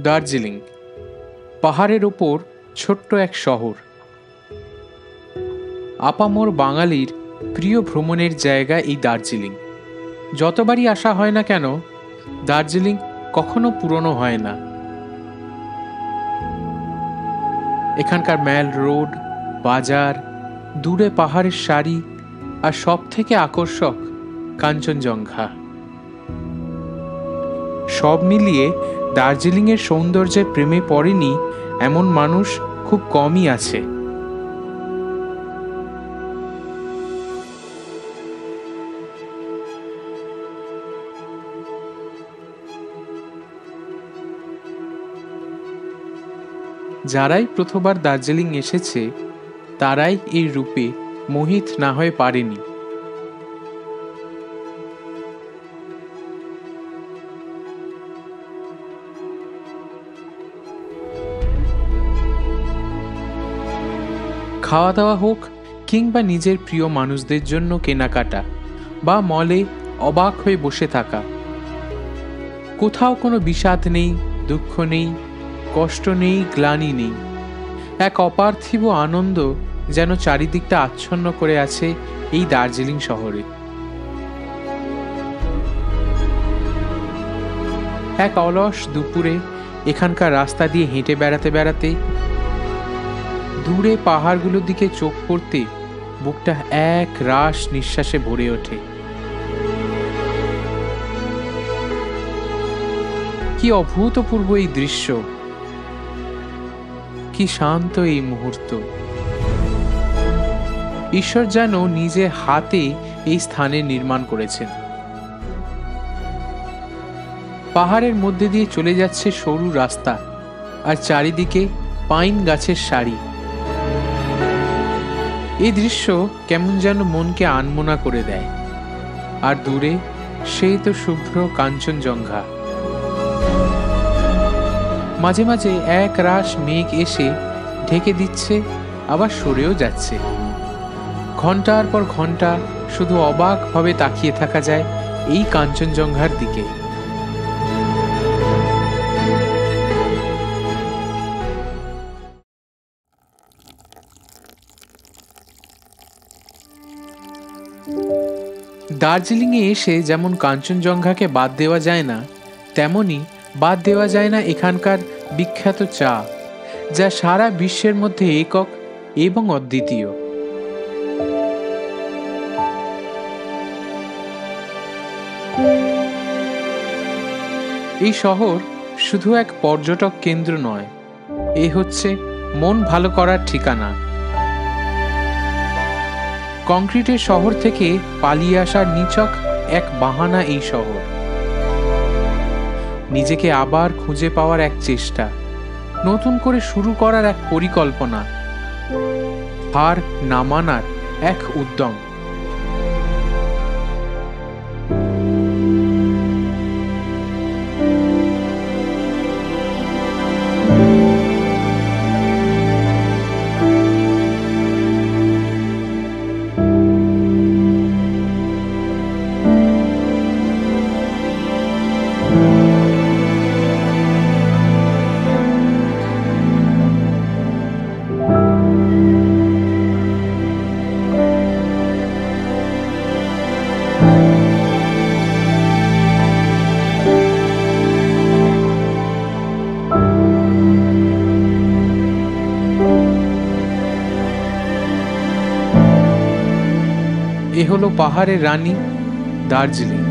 দার্জিলিং পাহাড়ের ওপর ছোট্ট এক শহর। আপামর বাঙালির প্রিয় ভ্রমণের জায়গা এই দার্জিলিং। যতবারই আসা হয় না কেন, দার্জিলিং কখনো পুরনো হয় না। এখানকার ম্যাল রোড, বাজার, দূরে পাহাড়ের সারি, আর সব থেকে আকর্ষক কাঞ্চনজঙ্ঘা। সব মিলিয়ে দার্জিলিংয়ের সৌন্দর্যের প্রেমে পড়েনি এমন মানুষ খুব কমই আছে। যারাই প্রথমবার দার্জিলিং এসেছে তারাই এই রূপে মোহিত না হয়ে পারেনি। খাওয়া দাওয়া হোক কিংবা নিজের প্রিয় মানুষদের জন্য কেনাকাটা বা মলে অবাক হয়ে বসে থাকা, কোথাও কোনো বিষাদ নেই, দুঃখ নেই, কষ্ট নেই, গ্লানি নেই। এক অপার্থিব আনন্দ যেন চারিদিকটা আচ্ছন্ন করে আছে এই দার্জিলিং শহরে। এক অলস দুপুরে এখানকার রাস্তা দিয়ে হেঁটে বেড়াতে বেড়াতে দূরে পাহাড়গুলোর দিকে চোখ পড়তে বুকটা এক রাশ নিঃশ্বাসে ভরে ওঠে। কি অভূতপূর্ব এই দৃশ্য, কি শান্ত এই মুহূর্ত। ঈশ্বর যেন নিজে হাতে এই স্থানে নির্মাণ করেছেন। পাহাড়ের মধ্যে দিয়ে চলে যাচ্ছে সরু রাস্তা, আর চারিদিকে পাইন গাছের সারি। এই দৃশ্য কেমন যেন মনকে আনমনা করে দেয়। আর দূরে সেই তো শুভ্র কাঞ্চনজঙ্ঘা। মাঝে মাঝে এক রাশ মেঘ এসে ঢেকে দিচ্ছে, আবার সরেও যাচ্ছে। ঘন্টার পর ঘন্টা শুধু অবাকভাবে তাকিয়ে থাকা যায় এই কাঞ্চনজঙ্ঘার দিকে। দার্জিলিংয়ে এসে যেমন কাঞ্চনজঙ্ঘাকে বাদ দেওয়া যায় না, তেমনি বাদ দেওয়া যায় না এখানকার বিখ্যাত চা, যা সারা বিশ্বের মধ্যে একক এবং অদ্বিতীয়। এই শহর শুধু এক পর্যটক কেন্দ্র নয়, এ হচ্ছে মন ভালো করার ঠিকানা। কংক্রিটের শহর থেকে পালিয়ে আসার নিছক এক বাহানা এই শহর। নিজেকে আবার খুঁজে পাওয়ার এক চেষ্টা, নতুন করে শুরু করার এক পরিকল্পনা, হার না মানার এক উদ্যম। এ হলো পাহাড়ের রানী দার্জিলিং।